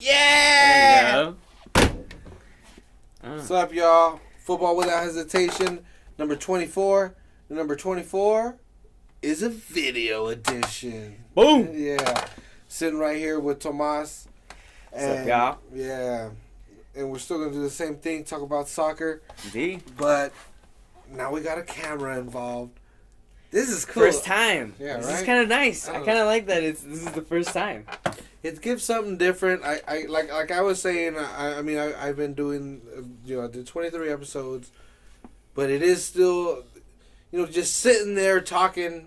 Yeah! What's up, y'all? Football Without Hesitation, number 24. The number 24 is a video edition. Boom! Yeah. Sitting right here with Tomas. What's up, y'all? Yeah. And we're still going to do the same thing, talk about soccer. Indeed. But now we got a camera involved. This is cool. First time. Yeah, this right? is kind of nice. I kind of like that. This is the first time. It gives something different. I like I was saying. I've been doing. I did 23 episodes, but it is still, just sitting there talking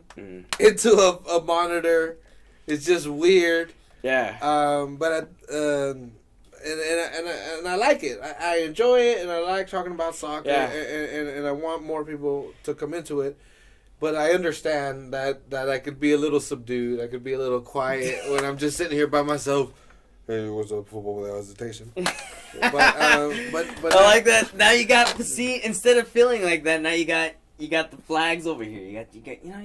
into a monitor. It's just weird. Yeah. But and I like it. I enjoy it, and I like talking about soccer. Yeah. And I want more people to come into it. But I understand that I could be a little subdued. I could be a little quiet when I'm just sitting here by myself. Hey, what's up, Football Without Hesitation? but I like that. Now you got instead of feeling like that, now you got the flags over here. You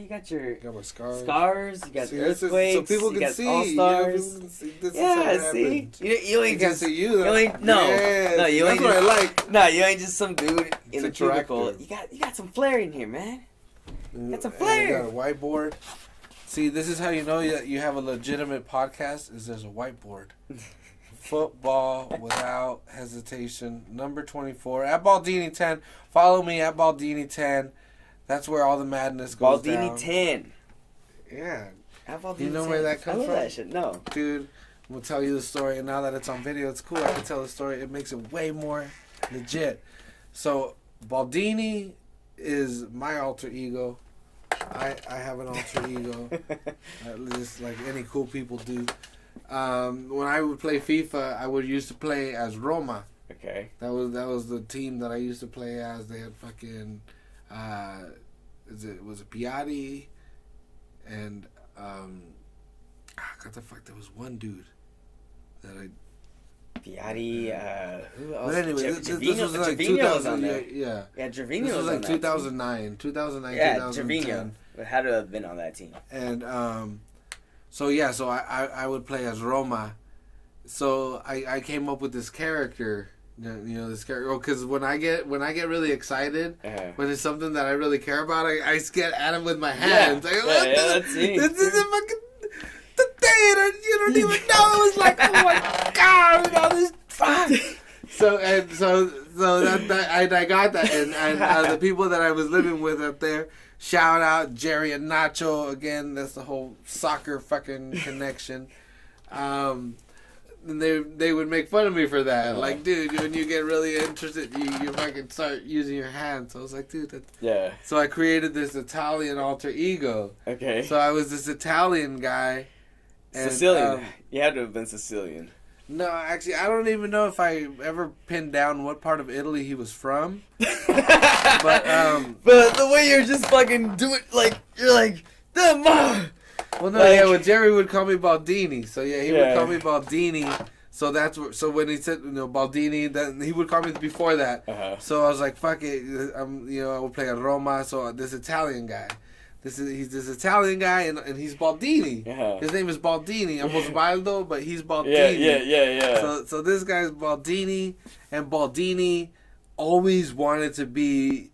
got your got my scars. You got See, earthquakes. so people you can got see. All-stars. People can see. This Yeah, is how it see? happened. You ain't Can't just see you. Though. You ain't no. Yes, No, you ain't that's what just, I like. No, you ain't just some dude in It's a a cubicle. tractor. You got some flair in here, man. That's a And flair. you got a whiteboard. See, this is how you know you have a legitimate podcast. Is there's a whiteboard. Football Without Hesitation, number 24 at Baldini10. Follow me at Baldini10. That's where all the madness goes Baldini down. 10. Yeah, At Baldini you know 10. where that comes I love from? that shit. No. Dude. I'm gonna tell you the story, and now that it's on video, it's cool. I can tell the story. It makes it way more legit. So Baldini is my alter ego. I have an alter ego, just like any cool people do. When I would play FIFA, I would used to play as Roma. Okay. That was the team that I used to play as. They had fucking was it Piatti and there was one dude that I. Piatti, who else? But anyway, this was like Trevino was on 2000. there. Yeah. Yeah, Trevino This was was on like that 2009, 2009, Yeah, 2010. Trevino. It had to have been on that team. And so I would play as Roma. So I came up with this character, this character. Because when I get really excited, when it's something that I really care about, I get at him with my hands. That's me. This is a fucking the theater. You don't even know. It was like, oh my god, all this fuck. So that I got that, and the people that I was living with up there. Shout out Jerry and Nacho again. That's the whole soccer fucking connection. And they would make fun of me for that. Like, dude, when you get really interested, you fucking start using your hands. So I was like, dude, that's... So I created this Italian alter ego. Okay. So I was this Italian guy. And, Sicilian. You had to have been Sicilian. No, actually, I don't even know if I ever pinned down what part of Italy he was from. But the way you're just fucking doing, you're like, well, no, well, Jerry would call me Baldini. So he would call me Baldini. So so when he said Baldini, then he would call me before that. So I was like, fuck it, I would play at Roma. So this Italian guy. He's this Italian guy, and he's Baldini. His name is Baldini. Almost Osvaldo, but he's Baldini. Yeah. So this guy's Baldini, and Baldini always wanted to be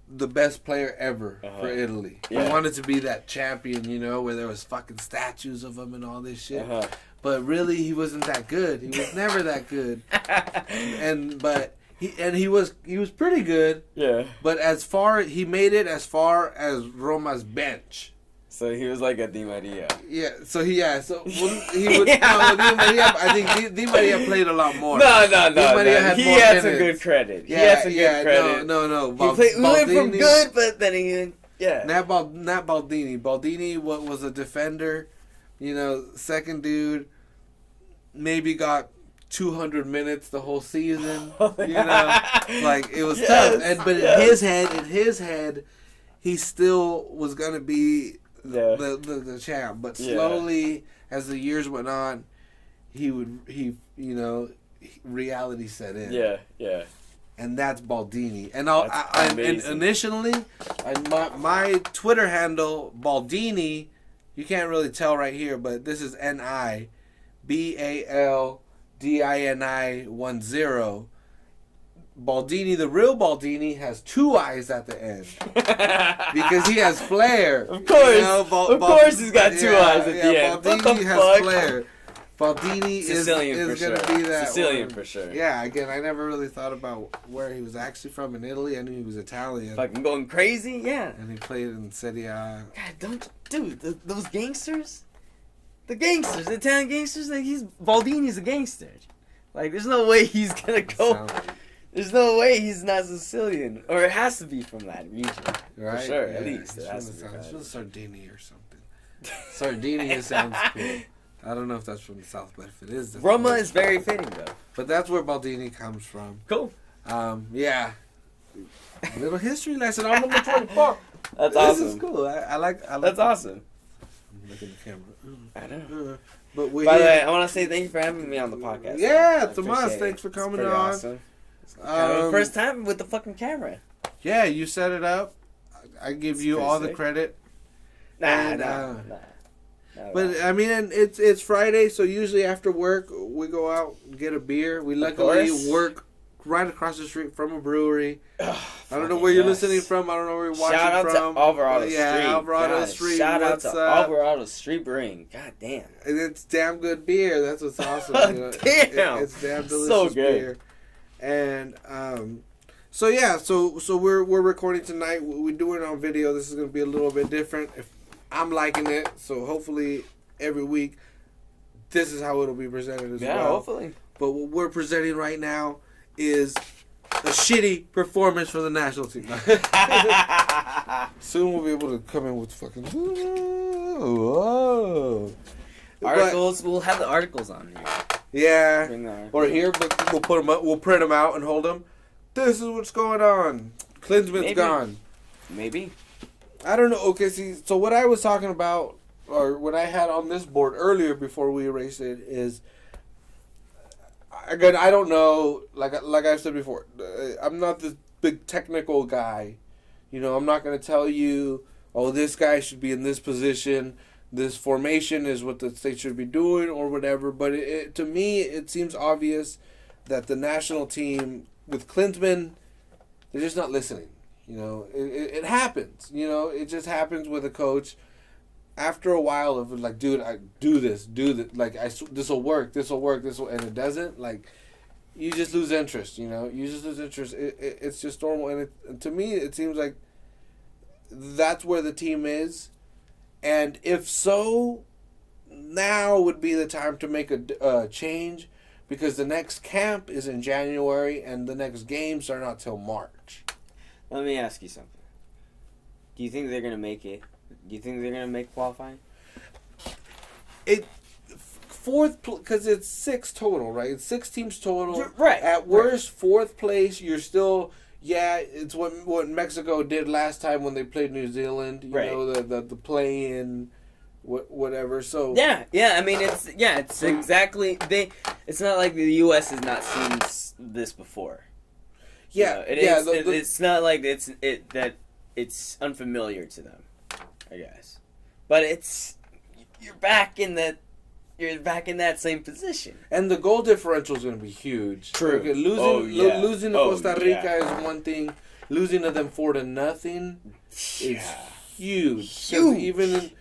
the best player ever for Italy. He wanted to be that champion, where there was fucking statues of him and all this shit. But really, he wasn't that good. He was never that good. He was pretty good. Yeah. But he made it as far as Roma's bench. So he was like a Di Maria. Yeah. So he would. No, Di Maria. I think Di Maria played a lot more. No. He had some good credit. Yeah, he had some good credit. No. We went from good, but then he. Yeah. Not Baldini. Baldini was a defender. Second dude. Maybe got 200 minutes the whole season. It was tough. But in his head, he still was gonna be the champ. But slowly, as the years went on, reality set in. Yeah. And that's Baldini. And initially, my Twitter handle Baldini. You can't really tell right here, but this is NI. BAL DINI10. Baldini, the real Baldini, has 2 eyes at the end because he has flair. Of course, of course, he's got 2 eyes at the end. Baldini has flair. Baldini Sicilian is for going to sure. be that Sicilian one. for sure. Yeah, again, I never really thought about where he was actually from in Italy. I knew he was Italian. Fucking going crazy, yeah. And he played in Serie A. God, those gangsters, the Italian gangsters, like Baldini's a gangster. Like, there's no way he's gonna go. There's no way he's not Sicilian, or it has to be from that region, right? For sure. Yeah. At least it has to be. It's from Sardinia or something. Sardinia sounds cool. I don't know if that's from the south, but if it is, Roma is very fitting though. But that's where Baldini comes from. Cool. Yeah. A little history lesson on number 24. That's awesome. This is cool. I like. That's awesome. I'm looking at the camera. I know. But by the way, I want to say thank you for having me on the podcast. Yeah, Tomas, thanks for coming on. Awesome. First time with the fucking camera. Yeah, you set it up. I give you all the credit. Nah. But I mean, it's Friday, so usually after work we go out and get a beer. We luckily work right across the street from a brewery. I don't know where you're listening from. I don't know where you're watching from. Shout out to Alvarado Street. Yeah, Alvarado Street. Shout out to Alvarado Street Brewing. God damn. And it's damn good beer. That's what's awesome. You know? Damn. It's damn delicious so good. beer. And so yeah, so we're recording tonight. We're doing it on video. This is gonna be a little bit different. I'm liking it, so hopefully every week this is how it'll be presented as well. Yeah, hopefully. But what we're presenting right now is a shitty performance for the national team. Soon we'll be able to come in with fucking whoa. Articles. We'll have the articles on here. Yeah, or here, but we'll put them up. We'll print them out and hold them. This is what's going on. Klinsman's gone. Maybe. I don't know. Okay, see, so what I was talking about, or what I had on this board earlier before we erased it, is, again, I don't know, like I've said before, I'm not this big technical guy. You know, I'm not going to tell you, oh, this guy should be in this position, this formation is what the state should be doing, or whatever, but to me, it seems obvious that the national team, with Klinsman, they're just not listening. You know, it happens. You know, it just happens with a coach. After a while of like, dude, I do this, like this will work, and it doesn't. Like, you just lose interest. You know, you just lose interest. It's just normal, and to me, it seems like that's where the team is, and if so, now would be the time to make a change, because the next camp is in January, and the next games are not till March. Let me ask you something. Do you think they're going to make it? Do you think they're going to make qualifying? Fourth, because it's 6 total, right? It's 6 teams total. Right. At worst, fourth place, you're still, it's what Mexico did last time when they played New Zealand. You know, the play-in, whatever. So yeah. I mean, it's exactly It's not like the U.S. has not seen this before. Yeah, it's not like it's unfamiliar to them, I guess. But you're back in that same position. And the goal differential is going to be huge. True. Okay, losing to Costa Rica is one thing. Losing to them 4-0 is huge. Even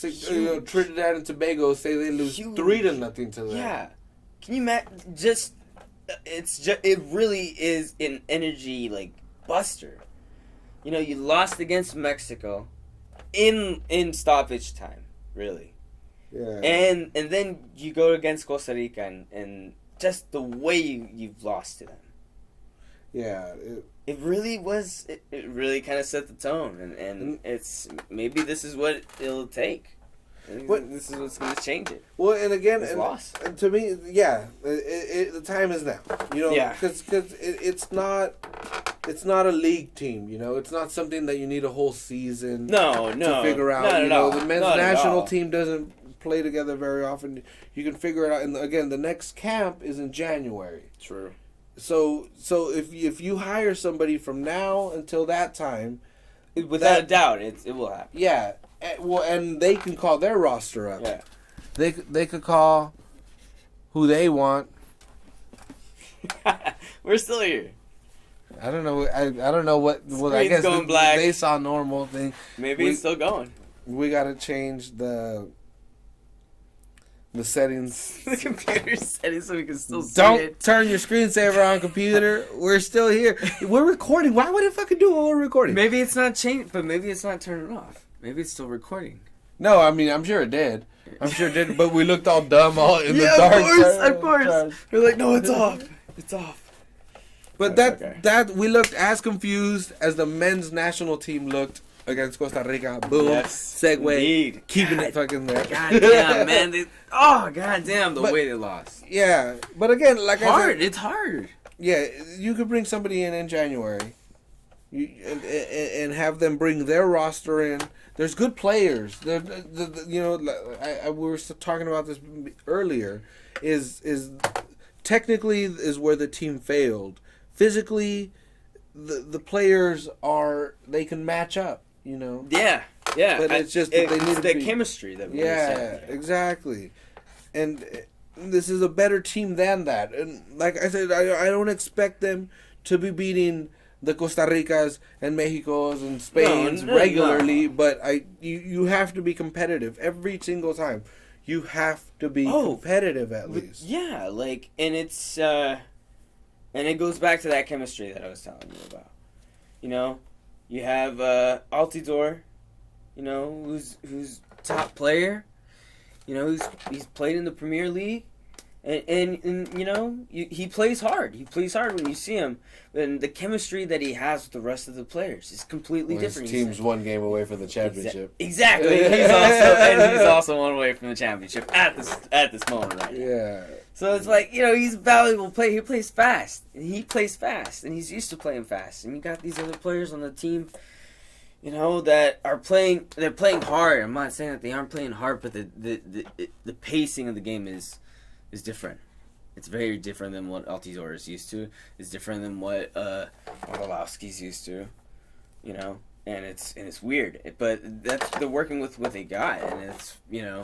in Trinidad and Tobago say they lose 3-0 to them. Yeah. Can you imagine? It really is an energy like buster. You know, you lost against Mexico in stoppage time, really. Yeah. And then you go against Costa Rica and just the way you've lost to them. Yeah. It really was. It really kind of set the tone, and it's maybe this is what it'll take. This is what's going to change it. Well, and again, and to me, the time is now. You know, because it's not a league team. You know, it's not something that you need a whole season. To figure out. The men's national team doesn't play together very often. You can figure it out. And again, the next camp is in January. True. So if you hire somebody from now until that time, without a doubt, it will happen. Yeah. Well, and they can call their roster up. Yeah. They could call who they want, We're still here. I don't know. I don't know what. Well, I Screen's guess going black. they saw normal thing. Maybe it's still going. We gotta change the settings. The computer settings so we can still see Don't it. turn your screensaver on, computer. We're still here. We're recording. Why would it fucking do it while we're recording? Maybe it's not changed, but maybe it's not turning off. Maybe it's still recording. No, I mean, I'm sure it did. I'm sure it did, but we looked all dumb, all in the dark. Of course. We're like, no, it's off. It's off. But that we looked as confused as the men's national team looked against Costa Rica. Boom. Yes, Segue. indeed. Keeping it fucking there. God damn, man. God damn, the way they lost. Yeah. But again, like hard. I said, It's hard. yeah, you could bring somebody in January and have them bring their roster in. There's good players. We were talking about this earlier. Is technically is where the team failed. Physically, the players they can match up. You know. Yeah. But it's just that they need the chemistry that we were saying. Exactly. And this is a better team than that. And like I said, I don't expect them to be beating the Costa Ricas and Mexicos and Spains regularly, but you have to be competitive every single time. You have to be competitive at least. Yeah, and it's and it goes back to that chemistry that I was telling you about. You know, you have Altidore, you know, who's top player. You know, he's played in the Premier League. And you know, he plays hard. He plays hard when you see him. And the chemistry that he has with the rest of the players is completely different. His team's one game away from the championship. Exactly. He's also one away from the championship at this moment right now. Yeah. So it's like, you know, he's a valuable player. He plays fast. And he's used to playing fast. And you got these other players on the team, you know, that are playing. They're playing hard. I'm not saying that they aren't playing hard, but the pacing of the game is different. It's very different than what Altidore is used to. It's different than what Orlowski's used to, you know. And it's weird, but they're working with a guy, and it's, you know,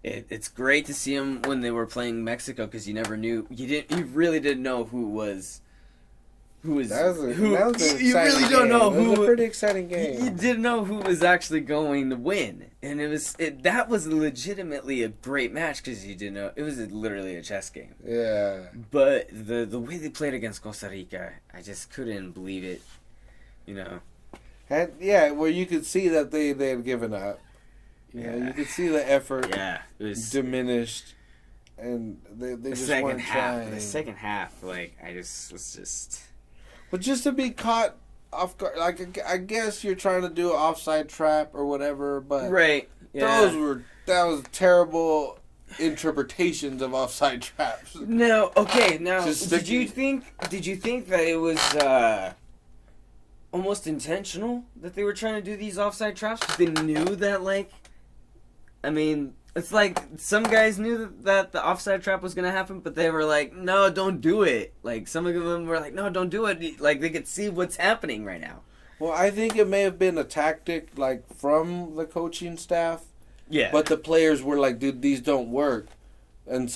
it's great to see him when they were playing Mexico, because you never knew, you really didn't know who was. You really don't know who. It was a pretty exciting game. You didn't know who was actually going to win, and that was legitimately a great match, because you didn't know it was literally a chess game. Yeah. But the way they played against Costa Rica, I just couldn't believe it. You know. And yeah, where you could see that they had given up. Yeah. You could see the effort. Yeah, it was diminished, and they just weren't trying. The second half, like, I just was just. But just to be caught off guard, like, I guess you're trying to do an offside trap or whatever, but right, yeah. that was terrible interpretations of offside traps. No, okay, now did you think that it was almost intentional that they were trying to do these offside traps? They knew that, like, I mean, it's like some guys knew that the offside trap was going to happen, but they were like, no, don't do it. Like, some of them were like, no, don't do it. Like, they could see what's happening right now. Well, I think it may have been a tactic, like, from the coaching staff. Yeah. But the players were like, dude, these don't work. And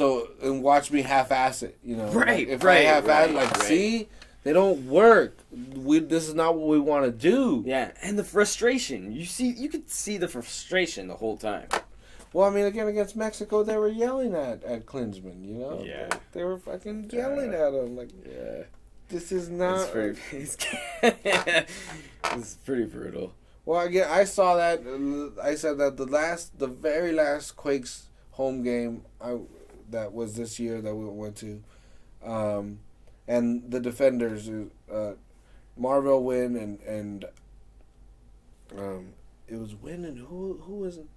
watch me half-ass it, you know. Right, like, if right, I half-ass right. see, they don't work. This is not what we want to do. Yeah, and the frustration. You could see the frustration the whole time. Well, I mean, again, against Mexico, they were yelling at Klinsmann, you know? Yeah. They were fucking yelling at him. Like, yeah. This is not... It's pretty brutal. Well, again, I saw that. I said that the very last Quakes home game that was this year that we went to, and the defenders, Marvell Wynn and it was Wynn and who was it?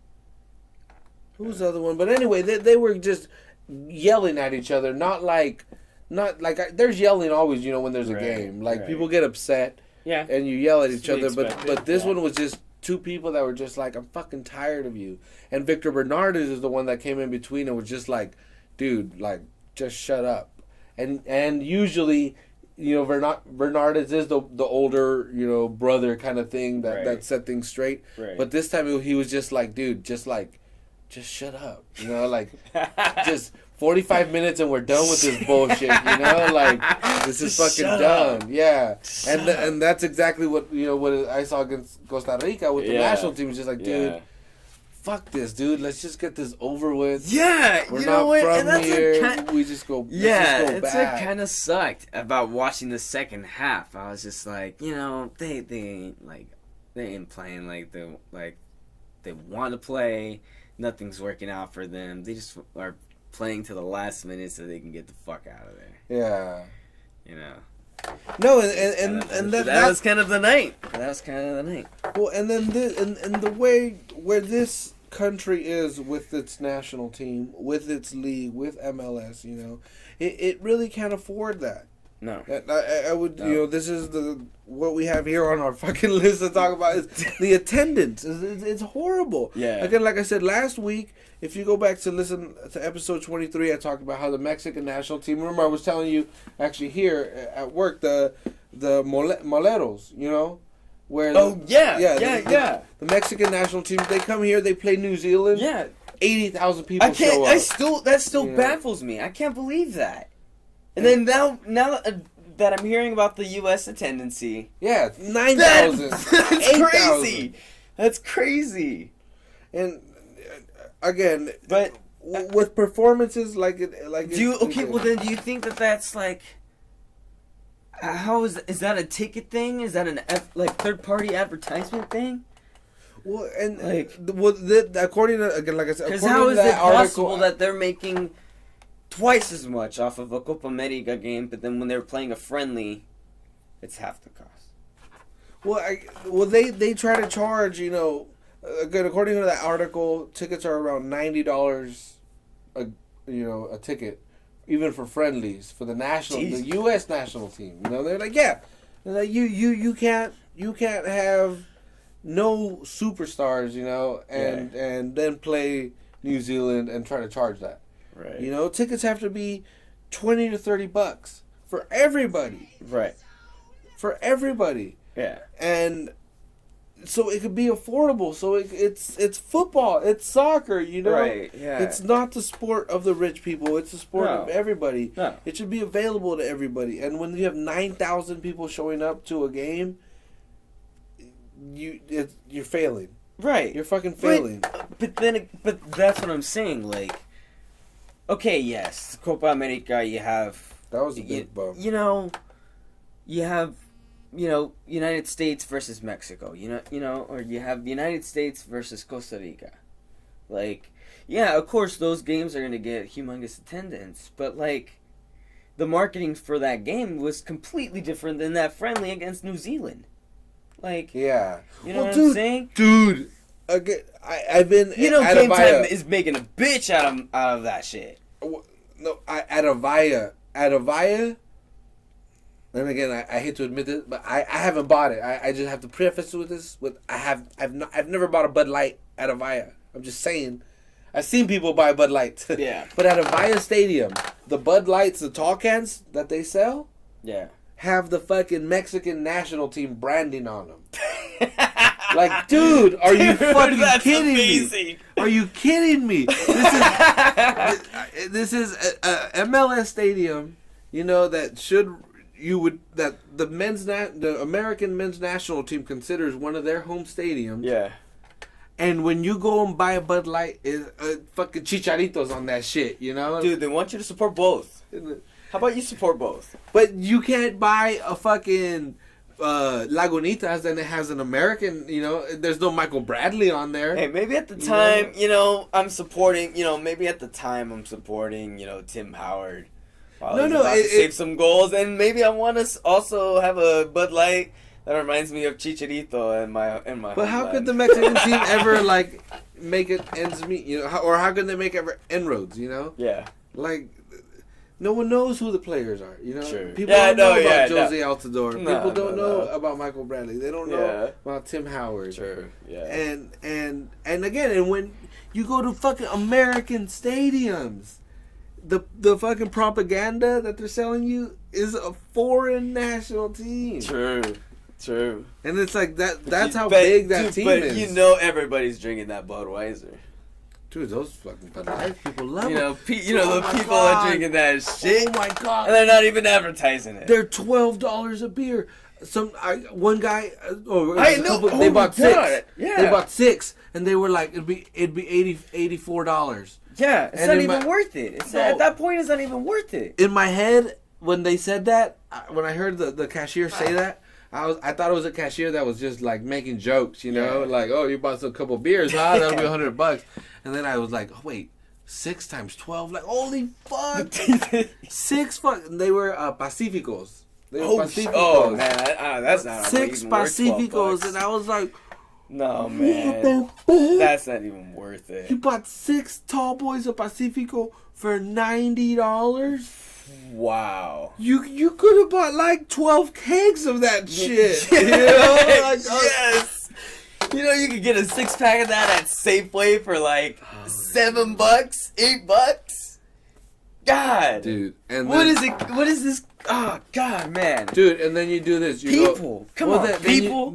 Who was the other one? But anyway, they were just yelling at each other, not like there's yelling always, you know, when there's a game. Like, people get upset, and you yell at each other. But this one was just two people that were just like, I'm fucking tired of you. And Victor Bernardes is the one that came in between and was just like, dude, like, just shut up. And usually, you know, Bernardes is the older, you know, brother kind of thing that set things straight. Right. But this time he was just like, dude, just shut up. You know, like, just 45 minutes and we're done with this bullshit, you know? Like, this is Just fucking shut done. up. Yeah. Shut And that's exactly what, what I saw against Costa Rica with the national team. It's just like, dude, fuck this, dude. Let's just get this over with. Yeah, we're you not know what? from And that's here. We just go. Yeah, let's just go it's back. what kind of sucked about watching the second half. I was just like, they ain't playing like they want to play. Nothing's working out for them. They just are playing to the last minute so they can get the fuck out of there. Yeah. You know. No, and that was kind of the night. Well, and then and the way where this country is with its national team, with its league, with MLS, it really can't afford that. No. I would, this is what we have here on our fucking list to talk about is the attendance. It's horrible. Yeah. Again, like I said last week, if you go back to listen to episode 23, I talked about how the Mexican national team, remember I was telling you actually here at work, the Moleros, where the Mexican national team, they come here, they play New Zealand. Yeah. 80,000 people show up. That still baffles me. I can't believe that. And then now that I'm hearing about the U.S. attendance, 9,000. That's crazy. That's crazy. And again, but with performances like do you think that that's how is that a ticket thing? Is that an third party advertisement thing? Well, and according to, again, like I said, because how is it possible that they're making twice as much off of a Copa America game, but then when they're playing a friendly, it's half the cost? Well, they try to charge, again, according to that article, tickets are around $90 a ticket, even for friendlies for the U.S. national team. They're like, they're like, you can't have no superstars, and then play New Zealand and try to charge that. Right. Tickets have to be $20 to $30 for everybody. Right. For everybody. Yeah. And so it could be affordable. So it's football. It's soccer. Right. Yeah. It's not the sport of the rich people. It's the sport of everybody. No. It should be available to everybody. And when you have 9,000 people showing up to a game, you're failing. Right. You're fucking failing. But that's what I'm saying. Like. Okay, yes, Copa America, you have... That was a big bump. You have, United States versus Mexico, or you have United States versus Costa Rica. Of course, those games are going to get humongous attendance, but, the marketing for that game was completely different than that friendly against New Zealand. Yeah. You know what I'm saying? Dude, again, I've been... Game Time is making a bitch out of that shit. No, Adavaya, and again, I hate to admit this, but I haven't bought it. I just have to preface with this I've never bought a Bud Light Adavaya. I'm just saying, I've seen people buy Bud Light. Yeah. But at Avaya Stadium, the Bud Lights, the tall cans that they sell, have the fucking Mexican national team branding on them. Dude, are you fucking kidding me? Are you kidding me? This is a MLS stadium, that the American men's national team considers one of their home stadiums. Yeah. And when you go and buy a Bud Light, is fucking chicharitos on that shit, Dude, they want you to support both. How about you support both? But you can't buy a fucking Lagunitas and it has an American, there's no Michael Bradley on there. Hey, maybe at the time, I'm supporting, Tim Howard. Save some goals, and maybe I want to also have a Bud Light that reminds me of Chicharito and my. But how could the Mexican team ever make it ends meet? Or how could they make ever inroads? Yeah. No one knows who the players are. Sure. People don't know about Jose Altidore. People don't know about Michael Bradley. They don't know about Tim Howard. Sure. Yeah. And again, and when you go to fucking American stadiums, the fucking propaganda that they're selling you is a foreign national team. True. And it's like that's how big that team is. But everybody's drinking that Budweiser. Dude, those fucking Bud Light people love You them. know, the people are drinking that shit. Oh my god! And they're not even advertising it. They're $12 a beer. One guy, they bought six. Yeah. They bought six, and they were like, it'd be $84. Yeah, it's And not in even my- worth it. It's No. at that point, it's not even worth it. In my head, when they said that, when I heard the cashier say that, I thought it was a cashier that was just like making jokes, you know, like, oh, you bought a couple beers, huh? That'll be $100. And then I was like, oh, wait, 6 times 12, like, holy fuck, 6 fuck. They were Pacificos. They were Pacificos. Oh man, that's not 6 even worth Pacificos, $12. and I was like, No what man, the fuck? that's not even worth it. You bought 6 tall boys of Pacifico for $90. Wow. You could have bought like 12 kegs of that shit. You know? Like, Yes. You know, you could get a 6-pack of that at Safeway for like $7, $8. God, dude. And what then, is it? What is this? Oh God, man. dude? And then you do this. You People, go, come on, then people.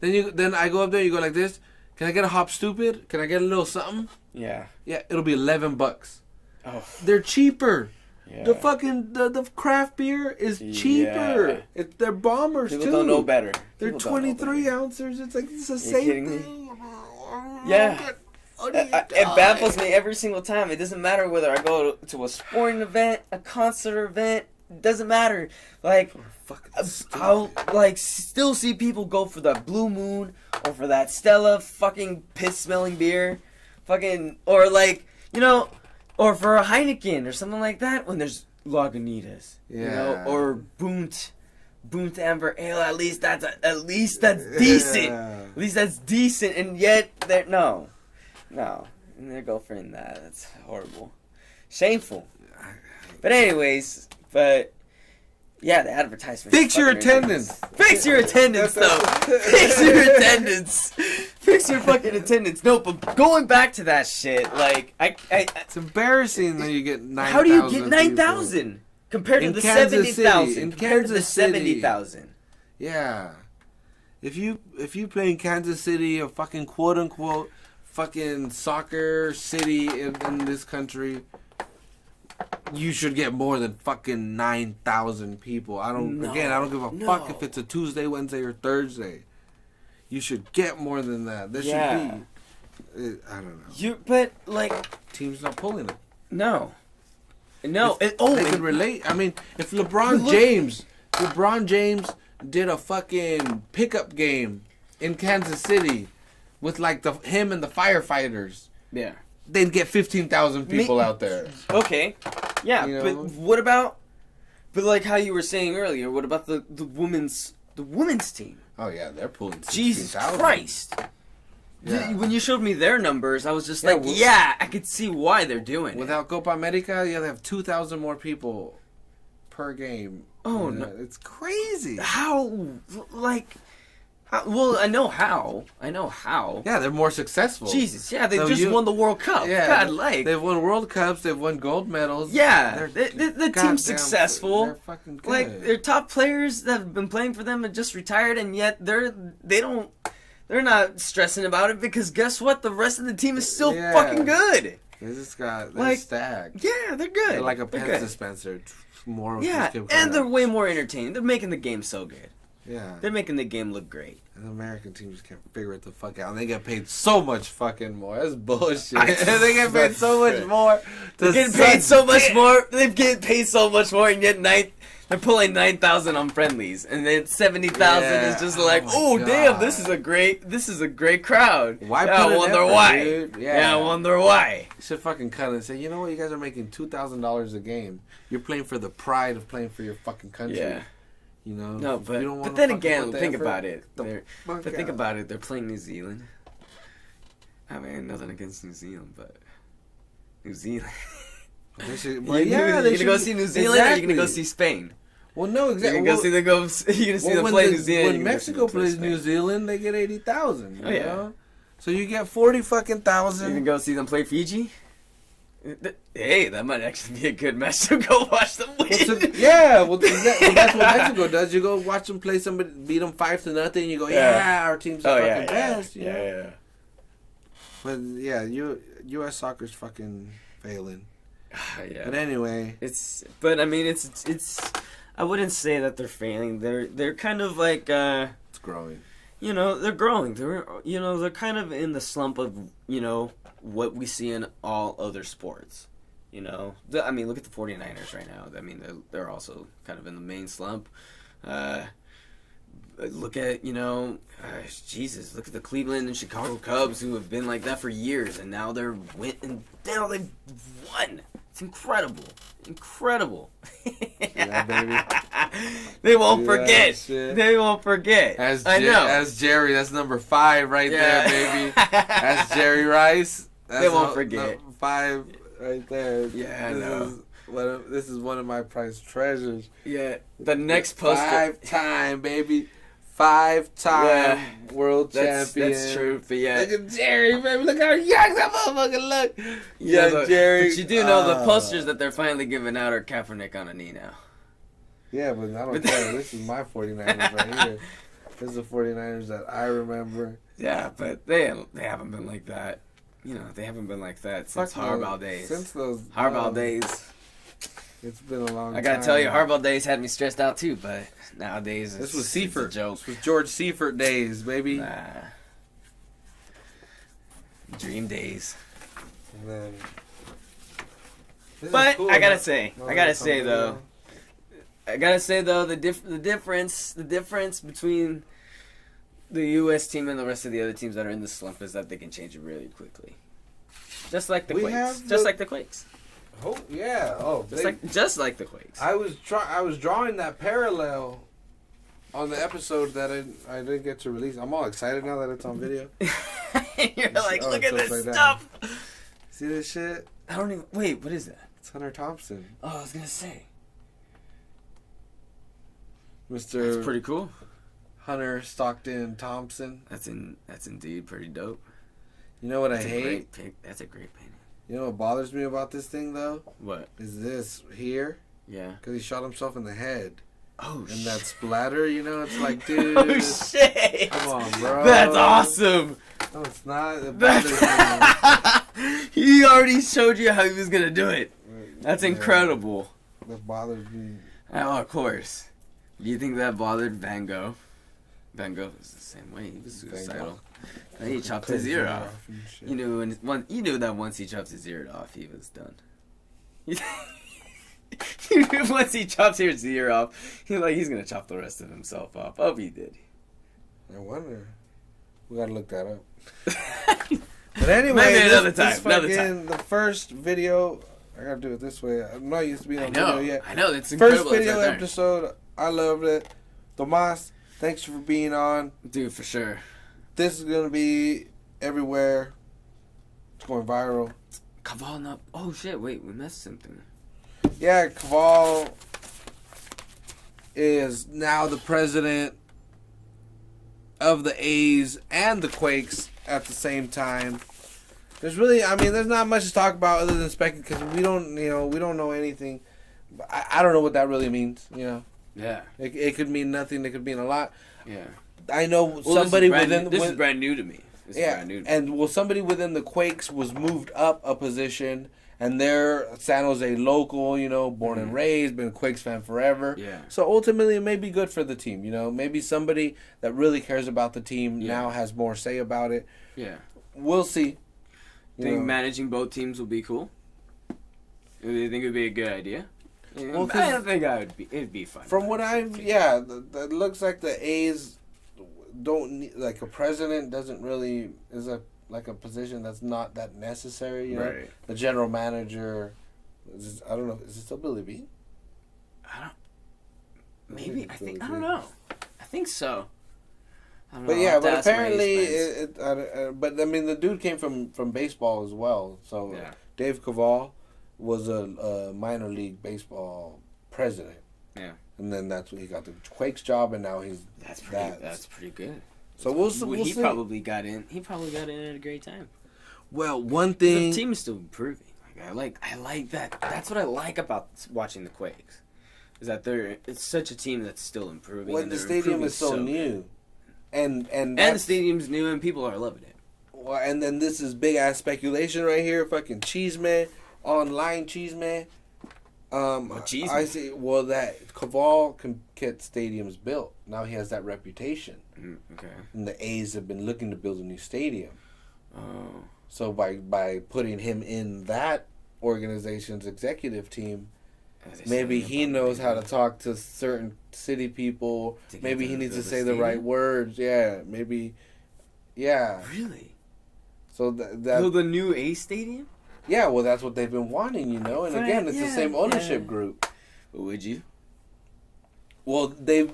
Then I go up there. You go like this. Can I get a hop stupid? Can I get a little something? Yeah. Yeah, it'll be $11. Oh. They're cheaper. Yeah. The fucking the craft beer is cheaper. Yeah. They're bombers People too. don't know better. They're People don't know 23 better. ounces. It's like it's the You same kidding me? thing. Yeah. It baffles me every single time. It doesn't matter whether I go to a sporting event, a concert event. It doesn't matter. Like, I'll like still see people go for the Blue Moon or for that Stella fucking piss smelling beer, fucking, or like, you know, or for a Heineken or something like that when there's Lagunitas, you know, or Boont Amber Ale. At least that's decent. Yeah. At least that's decent, and yet they're no, and they're going for that. That's horrible, shameful. But anyways, yeah, the advertisement. Fix your attendance. Fix your attendance, though. Fix your attendance. Fix your fucking attendance. No, but going back to that shit, like It's embarrassing that you get 9,000. how do you get 9,000 compared to In the Kansas City. 70,000? In Compared to the Kansas City. 70,000. Yeah. If you play in Kansas City, a fucking quote unquote fucking soccer city in this country, you should get more than fucking 9,000 people. I don't give a fuck if it's a Tuesday, Wednesday, or Thursday. You should get more than that. There should be. I don't know. But like, Team's not pulling it. no. They can relate. I mean, if LeBron James did a fucking pickup game in Kansas City with like him and the firefighters, Yeah. they'd get 15,000 people out there. Okay. Yeah, You but know? what about? But like how you were saying earlier, what about the women's team? Oh yeah, they're pulling 16,000. Jesus Christ! Yeah. When you showed me their numbers, I was just Yeah, like, well- yeah, I could see why they're doing it. Without Copa America, yeah, they have 2,000 more people per game. Oh, Yeah, no. it's crazy. How? Like, well, I know how. Yeah, they're more successful. Jesus, yeah, they So just won the World Cup. Yeah, God, like, they've won World Cups, they've won gold medals. yeah, They're the goddamn- team's successful. They're fucking good. Like, their top players that have been playing for them have just retired, and yet they're not stressing about it because guess what? The rest of the team is still Yeah. fucking good. They just got like, stacked. Yeah, they're good. They're like a They're pen good. dispenser. More Yeah, just keep and they're coming way more entertaining. They're making the game so good. Yeah. They're making the game look great. And the American team just can't figure it the fuck out. And they get paid so much fucking more. That's bullshit. I- they get paid so much more. They're getting paid so much more. They're getting paid so much more, and yet they're pulling 9,000 on friendlies, and then 70,000 Yeah. is just Oh like, my oh damn, God. this is a great crowd. Why Yeah, put I an wonder effort, why. dude? Yeah, I wonder why. You should fucking cut it and say, you know what, you guys are making $2,000 a game. You're playing for the pride of playing for your fucking country. Yeah. You know? No, If you don't but wanna then fucking again, put the think effort, about it. the fuck But think out. about it. They're playing New Zealand. I mean, nothing against New Zealand, but New Zealand. They should, you well, yeah, gonna they go should- see New Zealand, or you gonna go exactly. see Spain? Well, no, You exactly. gonna go see them go? You gonna see them when play the- New Zealand? When you gonna see Mexico them play plays Spain. New Zealand, they get 80,000. Oh, You yeah. know? So you get 40 fucking You thousand. gonna go see them play Fiji? Hey, that might actually be a good match to go watch them win. Yeah, well, that's what Mexico does. You go watch them play somebody, beat them 5-0, and you go, yeah, our team's the Oh fucking yeah, best. you know? yeah. But yeah, U.S. soccer's fucking failing. Yeah. But anyway, it's. I wouldn't say that they're failing. They're kind of like. It's growing. They're growing. They're kind of in the slump of what we see in all other sports. Look at the 49ers right now. I mean, they're also kind of in the main slump. Look at, Jesus, look at the Cleveland and Chicago Cubs who have been like that for years, and now they've won. It's incredible. Incredible. Yeah, baby. They won't forget. Shit. They won't forget. I know. As Jerry, that's number 5 right there, baby. That's Jerry Rice. They won't forget. 5 right there. Yeah, I know. This is one of my prized treasures. Yeah, the next poster. 5-time, baby. 5-time world champion. That's true, but yeah. Look at Jerry, baby. Look how young that motherfucker look. Yeah, Jerry. But you do know the posters that they're finally giving out are Kaepernick on a knee now. Yeah, but I don't care. This is my 49ers right here. This is the 49ers that I remember. Yeah, but they haven't been like that. They haven't been like that since Harbaugh days. Since those Harbaugh days. It's been a long time. I gotta tell you, Harbaugh days had me stressed out too, but nowadays this was Seifert. It's a joke. This was George Seifert days, baby. Nah. Dream days. And then, but cool, I gotta say though, the difference between the U.S. team and the rest of the other teams that are in the slump is that they can change it really quickly. Just like the Quakes. Just like the Quakes. Oh yeah! Oh, just like the Quakes. I was drawing that parallel on the episode that I didn't get to release. I'm all excited now that it's on video. You're like, look at this stuff. See this shit? I don't even. Wait, what is that? It's Hunter Thompson. Oh, I was gonna say. Mr. That's pretty cool. Hunter Stockton Thompson. That's indeed pretty dope. You know what I hate? That's a great painting. You know what bothers me about this thing, though? What? Is this here? Yeah. Because he shot himself in the head. Oh, shit. And that splatter, it's like, dude. Oh, shit. Come on, bro. That's awesome. No, it's not. It bothers me. He already showed you how he was going to do it. That's incredible. That bothers me. Oh, of course. Do you think that bothered Van Gogh? Van Gogh was the same way. He was suicidal. He chopped his ear off. You knew that once he chopped his ear off, he was done. Once he chops his ear off, he's gonna chop the rest of himself off. Oh, he did. I wonder. We gotta look that up. But anyway, maybe another time. The first video, I gotta do it this way. I'm not used to being on video yet. I know. It's incredible. First video episode. I loved it. Tomas, thanks for being on. Dude, for sure. This is going to be everywhere. It's going viral. Caval not... Oh, shit. Wait, we missed something. Yeah, Caval is now the president of the A's and the Quakes at the same time. There's not much to talk about other than speculate because we don't know anything. I don't know what that really means, Yeah. It could mean nothing. It could mean a lot. Yeah. I know somebody within... This is brand new to me. Somebody within the Quakes was moved up a position, and they're San Jose local, born and raised, been a Quakes fan forever. Yeah. So ultimately, it may be good for the team, Maybe somebody that really cares about the team now has more say about it. Yeah. We'll see. Think managing both teams will be cool? Do you think it would be a good idea? Well, I don't think it'd be fun. From what it looks like the A's don't need, like, a president doesn't really is a position that's not that necessary. Right. The general manager, I don't know. Is it still Billy B? Maybe I don't know. I think so. I don't but know. yeah, but apparently but I mean the dude came from baseball as well. So Dave Caval was a minor league baseball president. Yeah. And then that's when he got the Quakes job, and now he's that's pretty good. So we'll see. He probably got in. He probably got in at a great time. Well, one thing the team is still improving. I like that. That's what I like about watching the Quakes, is that it's such a team that's still improving. When the stadium is so new, and the stadium's new and people are loving it. Well, and then this is big ass speculation right here. Fucking Cheeseman, online Cheeseman. Cheeseman? I see. Well, that Caval can get stadiums built. Now he has that reputation. Okay. And the A's have been looking to build a new stadium. Oh. So by putting him in that organization's executive team, maybe he knows how to talk to certain city people. Maybe he needs to say the right words. Yeah, maybe. Yeah. Really? So that build a new A stadium? Yeah, well, that's what they've been wanting, you know. And again, it's the same ownership group. Would you? Well, they've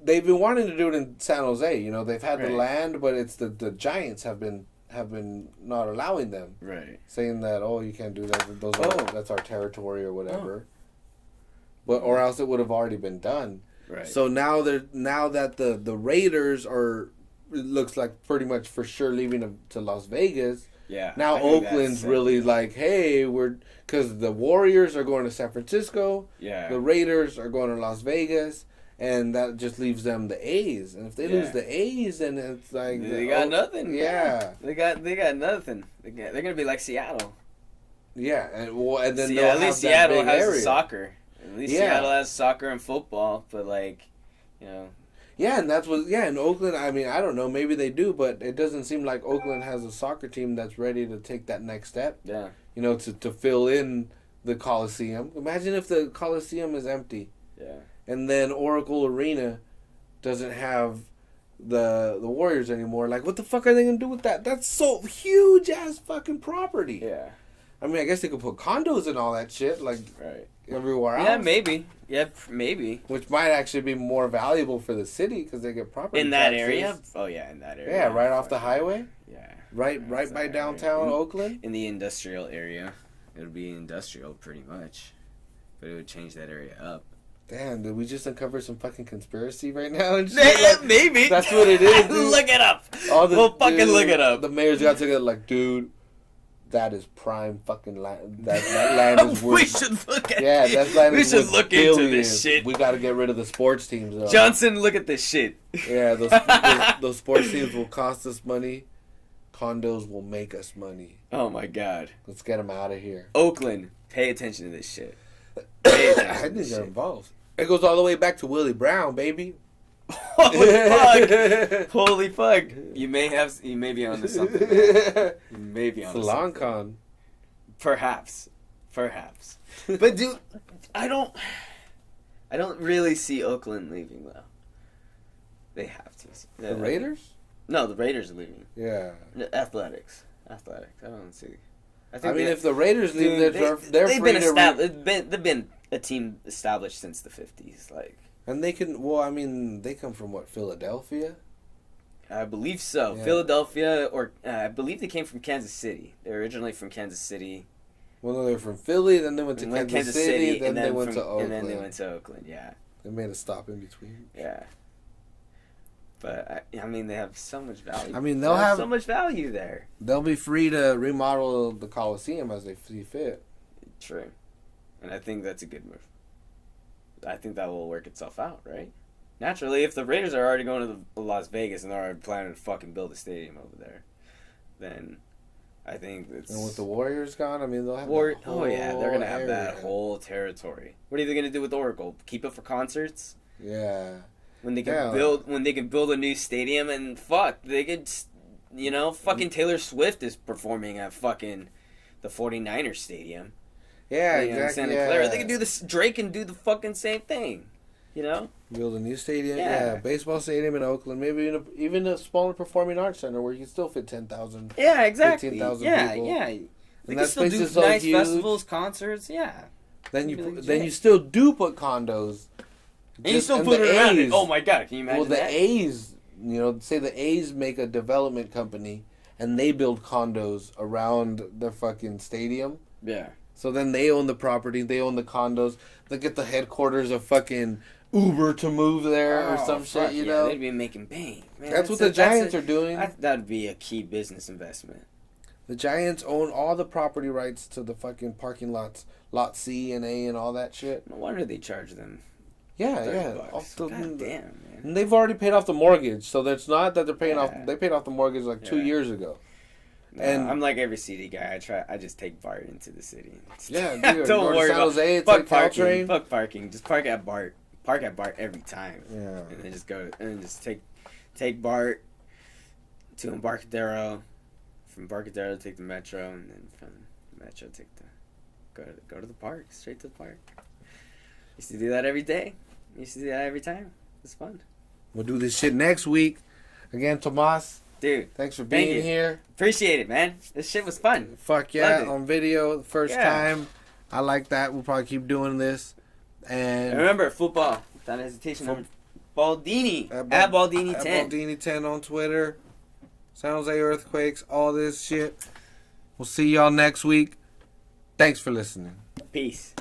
been wanting to do it in San Jose. You know, they've had the land, but it's the Giants have been not allowing them. Right. Saying that, oh, you can't do that. That's our territory or whatever. But or else it would have already been done. Right. So now that the Raiders are, it looks like pretty much for sure leaving to Las Vegas. Yeah. Now Oakland's really like, hey, because the Warriors are going to San Francisco. Yeah. The Raiders are going to Las Vegas. And that just leaves them the A's. And if they lose the A's, then it's like they got nothing. Yeah. They got nothing. They're gonna be like Seattle. Yeah, and then at least Seattle has soccer. At least Seattle has soccer and football, but like, you know. Yeah, and that's what. Yeah, in Oakland, I mean, I don't know, maybe they do, but it doesn't seem like Oakland has a soccer team that's ready to take that next step. Yeah. You know, to fill in the Coliseum. Imagine if the Coliseum is empty. Yeah. And then Oracle Arena doesn't have the Warriors anymore. Like, what the fuck are they gonna do with that? That's so huge ass fucking property. Yeah. I mean, I guess they could put condos and all that shit, like everywhere else. Yeah, maybe. Yeah, maybe. Which might actually be more valuable for the city because they get property in that taxes. area. Oh yeah, in that area. Yeah, right off the highway. Yeah. Right by downtown Oakland. In the industrial area, it would be industrial pretty much, but it would change that area up. Damn, did we just uncover some fucking conspiracy right now? And shit? Maybe. That's what it is, dude. Look it up. We'll fucking look it up. The mayor's got to get like, dude, that is prime fucking land. That land is worth... We should look at that land we is should worth look billions. into this shit. We got to get rid of the sports teams, though. Johnson, look at this shit. Yeah, those sports teams will cost us money. Condos will make us money. Oh, my God. Let's get them out of here. Oakland, pay attention to this shit. Pay attention I think they're involved. It goes all the way back to Willie Brown, baby. Holy fuck! Holy fuck! You may be onto something. Man. You may be onto Salon something. Con. Perhaps. But dude, I don't really see Oakland leaving though. They have to. The Raiders? No, the Raiders are leaving. Yeah. Athletics. I don't see. I mean, if the Raiders leave, they're free to... They've been a team established since the 50s, like. And they can. Well, I mean, they come from what, Philadelphia? I believe so. Yeah. Philadelphia, or I believe they came from Kansas City. They're originally from Kansas City. Well, no, they were from Philly, then they went to Kansas City, then they went to Oakland. And then they went to Oakland, yeah. They made a stop in between. Yeah. But, I mean, they have so much value. I mean, they'll have so much value there. They'll be free to remodel the Coliseum as they see fit. True. And I think that's a good move. I think that will work itself out, right? Naturally, if the Raiders are already going to Las Vegas and they're already planning to fucking build a stadium over there, then I think it's... And with the Warriors gone, I mean, they'll have they're going to have that whole territory. What are they going to do with Oracle? Keep it for concerts? Yeah. When they can build a new stadium and they could, fucking Taylor Swift is performing at fucking the 49ers stadium. Yeah, exactly. Santa Clara. They can do this. Drake can do the fucking same thing. Build a new stadium. Yeah, baseball stadium in Oakland. Maybe even a smaller performing arts center where you can still fit 10,000. Yeah, exactly. 15,000 people. Yeah. And they can still do nice festivals, concerts. Yeah. Then you still do put condos. And you still put it around it. Oh my God, can you imagine that? Well, the A's, say the A's make a development company and they build condos around the fucking stadium. Yeah. So then they own the property, they own the condos. They get the headquarters of fucking Uber to move there or some shit, you know? They'd be making bank. Man, that's what the Giants are doing. That'd be a key business investment. The Giants own all the property rights to the fucking parking lots, Lot C and A and all that shit. No wonder they charge them. Yeah, $30. Off the, God damn, man. and they've already paid off the mortgage, so that's not that they're paying off. Yeah. They paid off the mortgage like 2 years ago. No, And I'm like every city guy. I just take BART into the city. Yeah, dude. Don't worry San about Jose, fuck take parking. Caltrain. Fuck parking. Just park at BART. Park at BART every time. Yeah. And then just go and then just take BART to Embarcadero. From Embarcadero, take the metro, and then from the metro, go to the park. Straight to the park. Used to do that every day. Used to do that every time. It's fun. We'll do this shit next week. Again, Tomas. Dude, Thanks for being here. Appreciate it, man. This shit was fun. Fuck yeah, on video the first time. I like that. We'll probably keep doing this. And remember, football. Without hesitation. Baldini. At Baldini 10. At Baldini 10 on Twitter. San Jose Earthquakes. All this shit. We'll see y'all next week. Thanks for listening. Peace.